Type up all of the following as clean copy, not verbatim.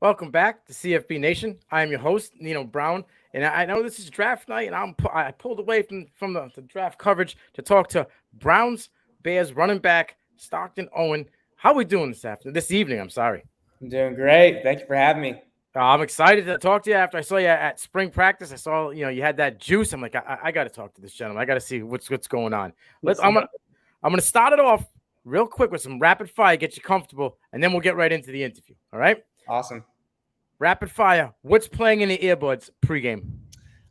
Welcome back to CFB Nation. I am your host, Nino Brown, and I know this is draft night, and I pulled away from the draft coverage to talk to Browns Bears running back Stockton Owen. How we doing this evening? I'm sorry. I'm doing great. Thank you for having me. I'm excited to talk to you after I saw you at spring practice. I saw you had that juice. I'm like I got to talk to this gentleman. I got to see what's going on. Let's Yes, I'm gonna start it off real quick with some rapid fire, get you comfortable, and then we'll get right into the interview. All right. awesome. Rapid fire. What's playing in the earbuds pregame?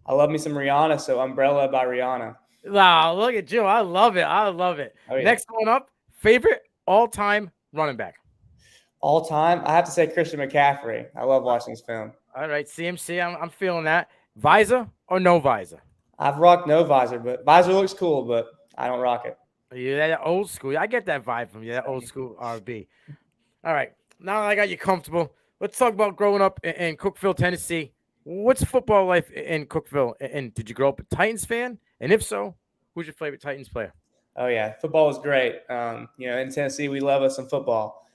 I love me some Rihanna, so Umbrella by Rihanna. Wow, look at you. I love it. I love it. Oh, yeah. Next one up, favorite all-time running back. All time, I have to say Christian McCaffrey. I love watching his film. All right, CMC, I'm feeling that. Visor or no visor? I've rocked no visor, but visor looks cool, but I don't rock it. Yeah, that old school. I get that vibe from you, that old school RB. All right, now that I got you comfortable, let's talk about growing up in Cookeville, Tennessee. What's football life in Cookeville? And did you grow up a Titans fan? And if so, who's your favorite Titans player? Oh yeah, football is great. In Tennessee, we love us some football,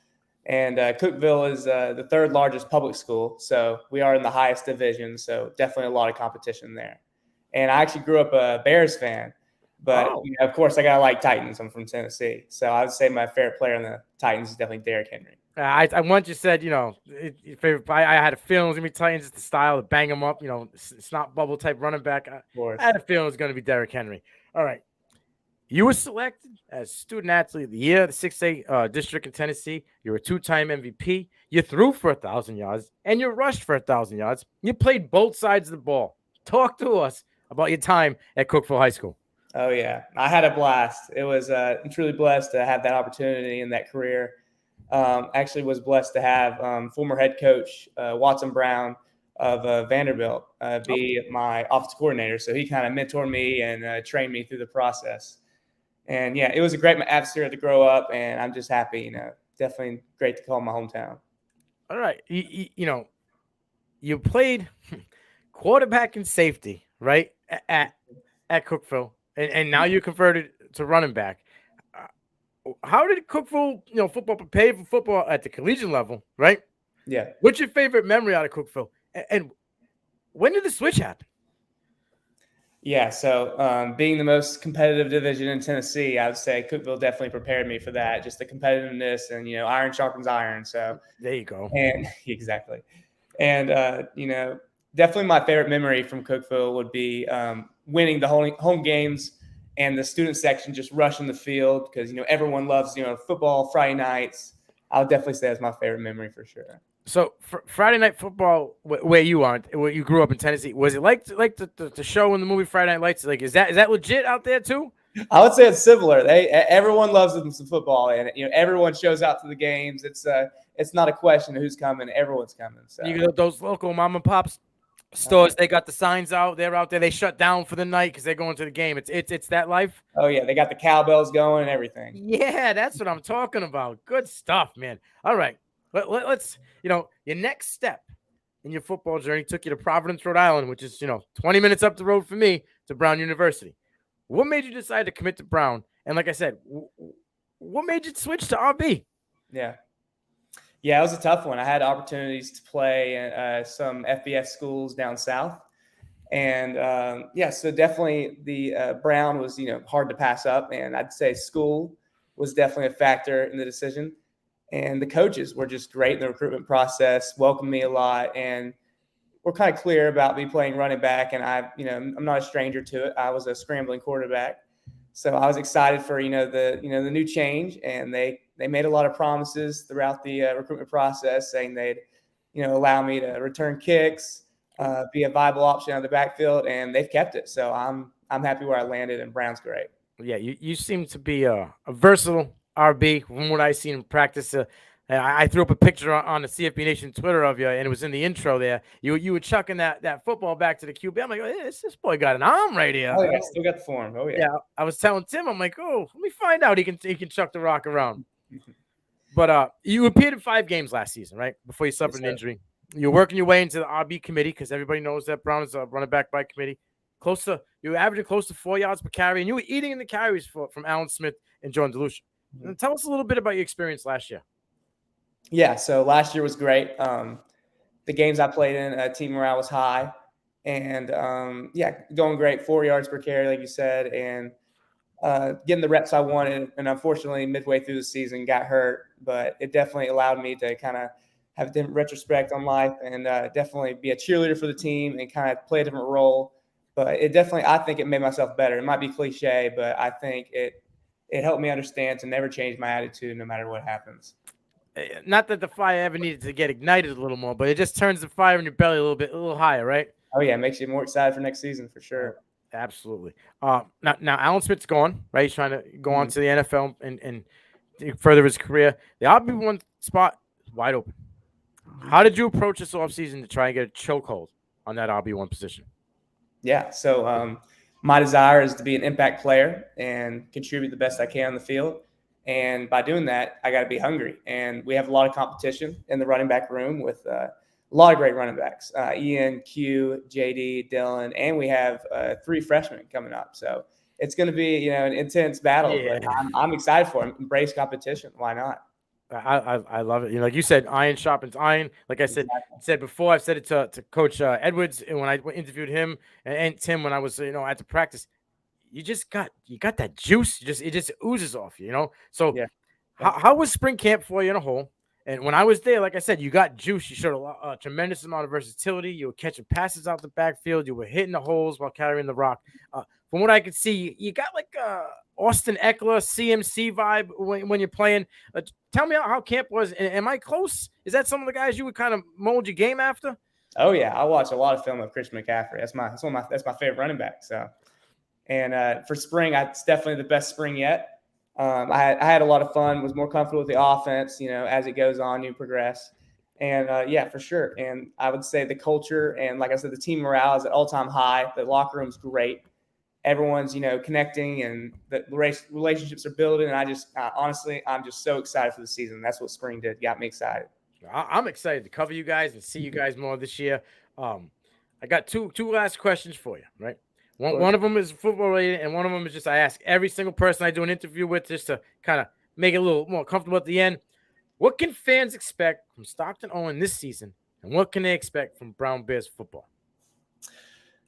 and Cookeville is the third largest public school, so we are in the highest division. So definitely a lot of competition there. And I actually grew up a Bears fan, but of course I gotta like Titans. I'm from Tennessee, so I would say my favorite player on the Titans is definitely Derrick Henry. I once you said, your favorite. I had a feeling it was gonna be Titans. It's the style to bang them up. It's not bubble type running back. Of course. I had a feeling it was gonna be Derrick Henry. All right, you were selected as student athlete of the year, the 6A district in Tennessee. You're a two-time MVP. You threw for 1,000 yards and you rushed for 1,000 yards. You played both sides of the ball. Talk to us about your time at Cookeville High School. Oh yeah, I had a blast. It was I'm truly blessed to have that opportunity in that career. Actually was blessed to have former head coach Watson Brown of Vanderbilt be my office coordinator. So he kind of mentored me and trained me through the process. And yeah, it was a great atmosphere to grow up, and I'm just happy. Definitely great to call my hometown. All right, you played quarterback and safety, right, at Cookeville, and now you converted to running back. How did Cookeville, football prepare for football at the collegiate level, right? Yeah. What's your favorite memory out of Cookeville? And when did the switch happen? Yeah, so being the most competitive division in Tennessee, I would say Cookeville definitely prepared me for that. Just the competitiveness and, iron sharpens iron. So there you go. And exactly. And, definitely my favorite memory from Cookeville would be winning the home games and the student section just rushing the field because, everyone loves, football Friday nights. I would definitely say that's my favorite memory for sure. So for Friday Night Football, where you grew up in Tennessee, was it like the show in the movie Friday Night Lights? Like, is that legit out there too? I would say it's similar. Everyone loves them some football, and everyone shows out to the games. It's not a question of who's coming; everyone's coming. So you got those local mom and pops stores. They got the signs out. They're out there. They shut down for the night because they're going to the game. It's that life. Oh yeah, they got the cowbells going and everything. Yeah, that's what I'm talking about. Good stuff, man. All right. Let's, your next step in your football journey took you to Providence, Rhode Island, which is, 20 minutes up the road for me to Brown University. What made you decide to commit to Brown? And like I said, what made you switch to RB? Yeah, it was a tough one. I had opportunities to play at some FBS schools down south. And, so definitely the Brown was, hard to pass up. And I'd say school was definitely a factor in the decision. And the coaches were just great in the recruitment process, welcomed me a lot, and were kind of clear about me playing running back. And I'm not a stranger to it. I was a scrambling quarterback, so I was excited for the new change. And they made a lot of promises throughout the recruitment process, saying they'd allow me to return kicks, be a viable option on the backfield, and they've kept it. So I'm happy where I landed, and Brown's great. Yeah, you seem to be a versatile RB from what I seen in practice. I threw up a picture on the CFB Nation Twitter of you, and it was in the intro there. You were chucking that football back to the QB. I'm like, oh, this boy got an arm right here. Oh, yeah, still got the form. Oh, yeah. Yeah, I was telling Tim, I'm like, oh, let me find out he can chuck the rock around. But you appeared in 5 games last season, right? Before you suffered an injury. You're working your way into the RB committee because everybody knows that Brown is a running back by committee. You were averaging close to 4 yards per carry, and you were eating in the carries from Alan Smith and Jordan DeLucia. Tell us a little bit about your experience last year. Yeah, so last year was great. the games I played in, team morale was high, and going great, 4 yards per carry, like you said, and getting the reps I wanted. And unfortunately, midway through the season, got hurt, but it definitely allowed me to kind of have a different retrospect on life and definitely be a cheerleader for the team and kind of play a different role. But it definitely, I think it made myself better. It might be cliche, but I think it helped me understand to never change my attitude no matter what happens. Not that the fire ever needed to get ignited a little more, but it just turns the fire in your belly a little higher, right? Oh yeah, it makes you more excited for next season for sure. Absolutely. Now Alan Smith's gone, right? He's trying to go on Mhm. to the NFL and further his career. The RB1 spot is wide open. How did you approach this offseason to try and get a chokehold on that RB1 position? Yeah, so my desire is to be an impact player and contribute the best I can on the field. And by doing that, I got to be hungry. And we have a lot of competition in the running back room with a lot of great running backs: Ian, Q, JD, Dylan, and we have 3 freshmen coming up. So it's going to be an intense battle. But I'm excited for it. Embrace competition. Why not? I love it. Like you said, iron sharpens iron. Like I said before, I've said it to Coach Edwards, and when I interviewed him and Tim when I was at the practice. You got that juice. It just oozes off you. So Yeah. how was spring camp for you in a whole? And when I was there, like I said, you got juice. You showed a tremendous amount of versatility. You were catching passes out the backfield. You were hitting the holes while carrying the rock. From what I could see, you got like Austin Eckler, CMC vibe when you're playing. Tell me how camp was. Am I close? Is that some of the guys you would kind of mold your game after? Oh yeah, I watch a lot of film of Christian McCaffrey. That's my favorite running back. So, and for spring, it's definitely the best spring yet. I had a lot of fun. Was more comfortable with the offense. As it goes on, you progress. And yeah, for sure. And I would say the culture and, like I said, the team morale is at all-time high. The locker room's great. Everyone's connecting, and the relationships are building. And I just honestly, I'm just so excited for the season. That's what spring did. Got me excited. I'm excited to cover you guys and see you guys more this year. I got two last questions for you, right? One of them is football related, and one of them is just I ask every single person I do an interview with just to kind of make it a little more comfortable at the end. What can fans expect from Stockton Owen this season, and what can they expect from Brown Bears football?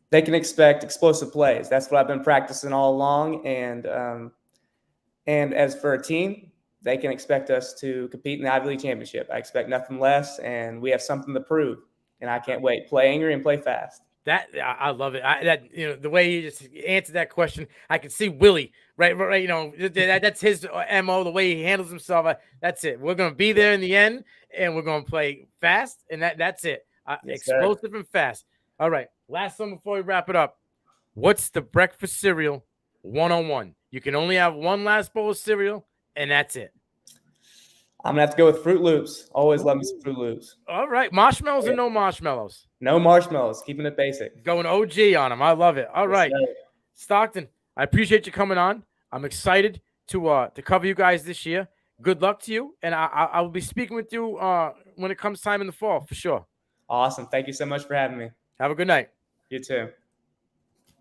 They can expect explosive plays. That's what I've been practicing all along. And as for a team, they can expect us to compete in the Ivy League championship. I expect nothing less, and we have something to prove. And I can't wait. Play angry and play fast. That I love it. The way you just answered that question, I can see Willie right. That's his MO. The way he handles himself. That's it. We're gonna be there in the end, and we're gonna play fast, and that's it. Yes, explosive and fast. All right. Last one before we wrap it up. What's the breakfast cereal 101? You can only have one last bowl of cereal, and that's it. I'm going to have to go with Fruit Loops. Always love me some Fruit Loops. All right. Marshmallows or no marshmallows? No marshmallows. Keeping it basic. Going OG on them. I love it. All right. Stockton, I appreciate you coming on. I'm excited to cover you guys this year. Good luck to you, and I will be speaking with you when it comes time in the fall for sure. Awesome. Thank you so much for having me. Have a good night. You too.